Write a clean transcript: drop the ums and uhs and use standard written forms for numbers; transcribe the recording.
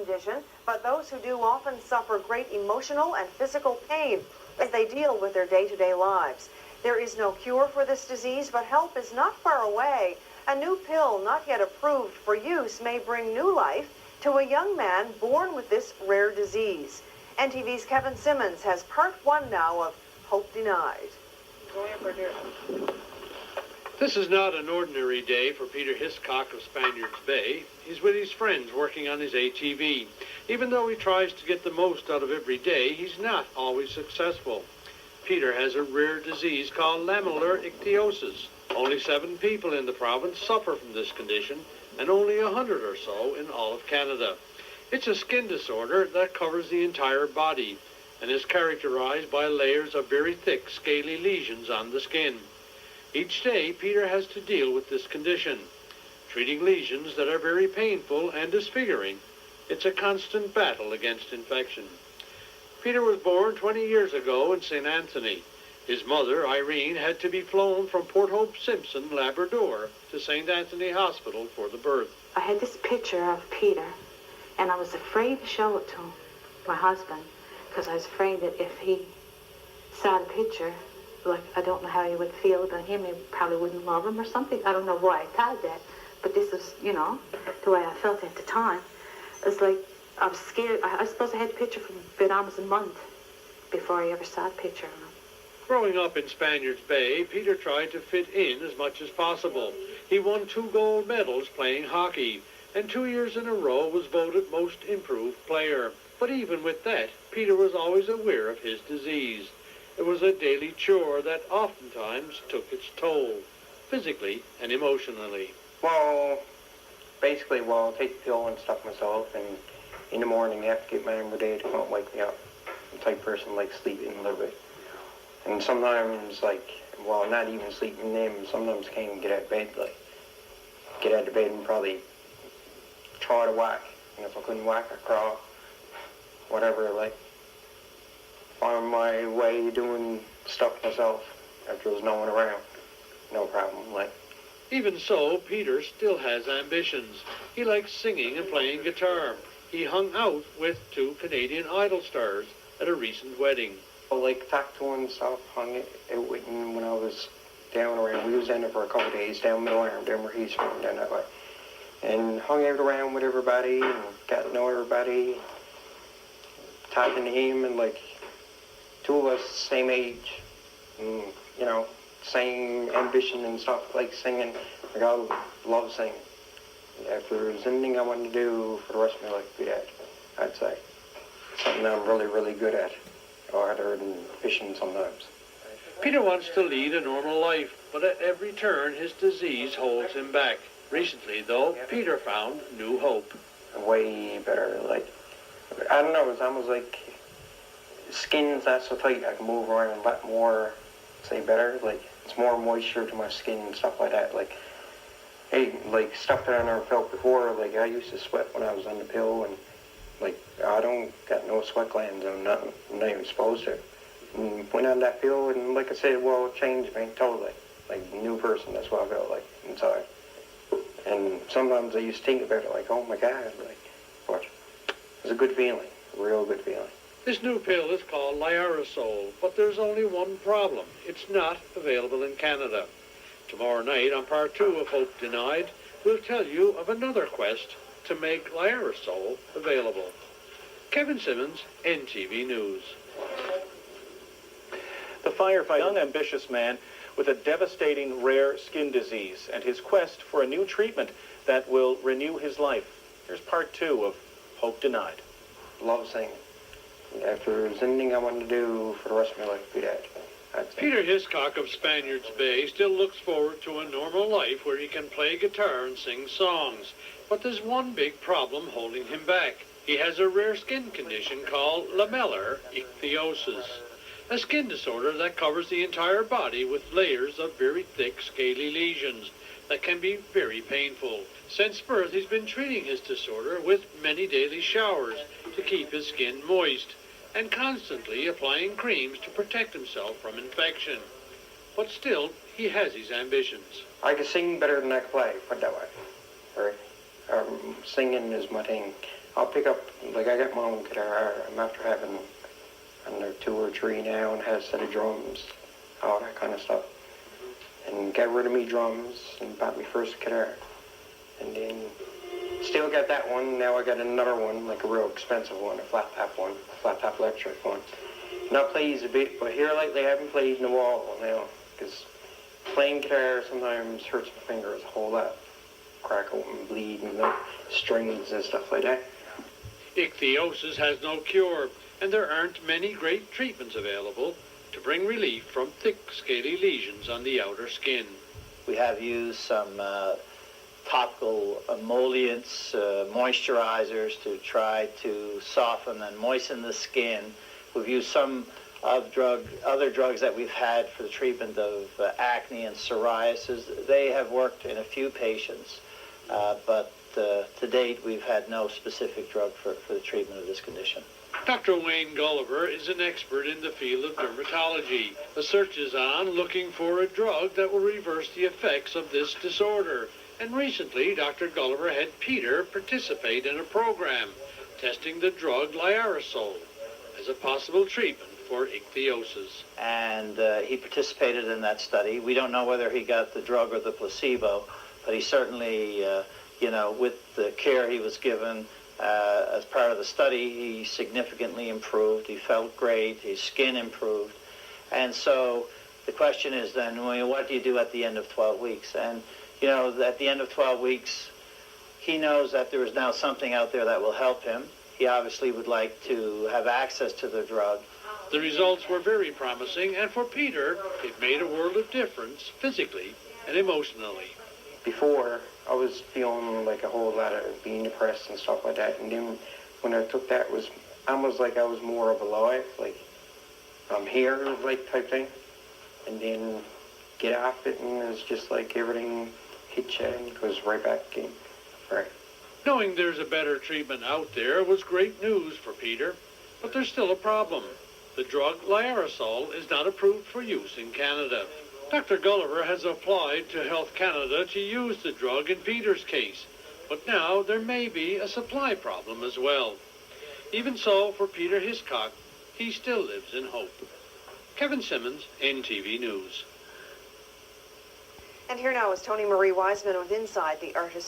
condition, but those who do often suffer great emotional and physical pain as they deal with their day-to-day lives. There is no cure for this disease, but help is not far away. A new pill not yet approved for use may bring new life to a young man born with this rare disease. NTV's Kevin Simmons has part one now of Hope Denied. This is not an ordinary day for Peter Hiscock of Spaniards Bay. He's with his friends working on his ATV. Even though he tries to get the most out of every day, he's not always successful. Peter has a rare disease called lamellar ichthyosis. Only 7 people in the province suffer from this condition, and only 100 or so in all of Canada. It's a skin disorder that covers the entire body and is characterized by layers of very thick, scaly lesions on the skin. Each day, Peter has to deal with this condition, treating lesions that are very painful and disfiguring. It's a constant battle against infection. Peter was born 20 years ago in St. Anthony. His mother, Irene, had to be flown from Port Hope Simpson, Labrador, to St. Anthony Hospital for the birth. I had this picture of Peter, and I was afraid to show it to my husband, because I was afraid that if he saw the picture, like, I don't know how he would feel about him. He probably wouldn't love him or something. I don't know why I thought that, but this is, you know, the way I felt at the time. It's like I was scared. I suppose I had the picture for about almost a month before I ever saw the picture of him. Growing up in Spaniards Bay, Peter tried to fit in as much as possible. He won 2 gold medals playing hockey, and 2 years in a row was voted most improved player. But even with that, Peter was always aware of his disease. It was a daily chore that oftentimes took its toll, physically and emotionally. Well, basically, I'll take the pill and stuff myself, and in the morning I have to get my armor day to come and wake me up. I'm the type of person like sleeping a little bit. And sometimes, like, well, not even sleeping in, sometimes I can't even get out of bed, like, get out of bed and probably try to whack. And if I couldn't whack, I'd crawl, whatever, like, find my way doing stuff myself after there's no one around. No problem, like. Even so, Peter still has ambitions. He likes singing and playing guitar. He hung out with 2 Canadian Idol stars at a recent wedding. Like Facto and stuff, hung out with him when I was down around. We was down there for a couple of days, down Middle Arm, down where he's from, down that way. And hung out around with everybody and got to know everybody, talking to him, and like 2 of us same age, and, you know, same ambition and stuff, like singing. Like, I love singing. If there's anything I want to do for the rest of my life, be that, I'd say. Something that I'm really, really good at, other than fishing sometimes. Peter wants to lead a normal life, but at every turn his disease holds him back. Recently, though, Peter found new hope. Way better, like, I don't know, it's almost like skin's not so tight, I can move around a lot more, say better, like, it's more moisture to my skin and stuff like that, like, hey, like, stuff that I never felt before, like, I used to sweat when I was on the pill, and, like, I don't got no sweat glands, I'm not even supposed to. And went on that pill, and like I said, well, it changed me, totally, like, new person, that's what I felt like, inside. And sometimes I used to think about it, like, oh my God, like, but it was a good feeling, a real good feeling. This new pill is called Liarosol, but there's only one problem. It's not available in Canada. Tomorrow night on part 2 of Hope Denied, we'll tell you of another quest to make Liarosol available. Kevin Simmons, NTV News. The firefighter, young ambitious man with a devastating rare skin disease and his quest for a new treatment that will renew his life. Here's part 2 of Hope Denied. Love singing. If there's anything I want to do for the rest of my life, be that. Peter Hiscock of Spaniards Bay still looks forward to a normal life where he can play guitar and sing songs. But there's one big problem holding him back. He has a rare skin condition called lamellar ichthyosis, a skin disorder that covers the entire body with layers of very thick, scaly lesions that can be very painful. Since birth, he's been treating his disorder with many daily showers to keep his skin moist and constantly applying creams to protect himself from infection. But still, he has his ambitions. I can sing better than I can play, put it that way. Right? Singing is my thing. I'll pick up, like I got my own guitar. I'm after having under 2 or 3 now and has a set of drums, all that kind of stuff. And got rid of me drums and bought me first guitar. And then still got that one. Now I got another one, like a real expensive one, a flat top electric one. And I plays a bit, but here lately I haven't played in a while now, because playing guitar sometimes hurts my fingers a whole lot. Crack open, bleed, and the strings and stuff like that. Ichthyosis has no cure, and there aren't many great treatments available to bring relief from thick, scaly lesions on the outer skin. We have used some topical emollients, moisturizers to try to soften and moisten the skin. We've used some other drugs that we've had for the treatment of acne and psoriasis. They have worked in a few patients, but to date we've had no specific drug for the treatment of this condition. Dr. Wayne Gulliver is an expert in the field of dermatology. The search is on looking for a drug that will reverse the effects of this disorder. And recently, Dr. Gulliver had Peter participate in a program testing the drug Liarisol as a possible treatment for ichthyosis. And he participated in that study. We don't know whether he got the drug or the placebo, but he certainly, with the care he was given as part of the study, he significantly improved. He felt great. His skin improved. And so the question is then, what do you do at the end of 12 weeks? And, at the end of 12 weeks, he knows that there is now something out there that will help him. He obviously would like to have access to the drug. The results were very promising, and for Peter, it made a world of difference physically and emotionally. Before, I was feeling like a whole lot of being depressed and stuff like that. And then when I took that, it was almost like I was more of alive, like I'm here, like type thing. And then get off it, and it's just like everything hits you and goes right back again. Right. Knowing there's a better treatment out there was great news for Peter, but there's still a problem. The drug Liarisol is not approved for use in Canada. Dr. Gulliver has applied to Health Canada to use the drug in Peter's case, but now there may be a supply problem as well. Even so, for Peter Hiscock, he still lives in hope. Kevin Simmons, NTV News. And here now is Tony Marie Wiseman with Inside the Artist.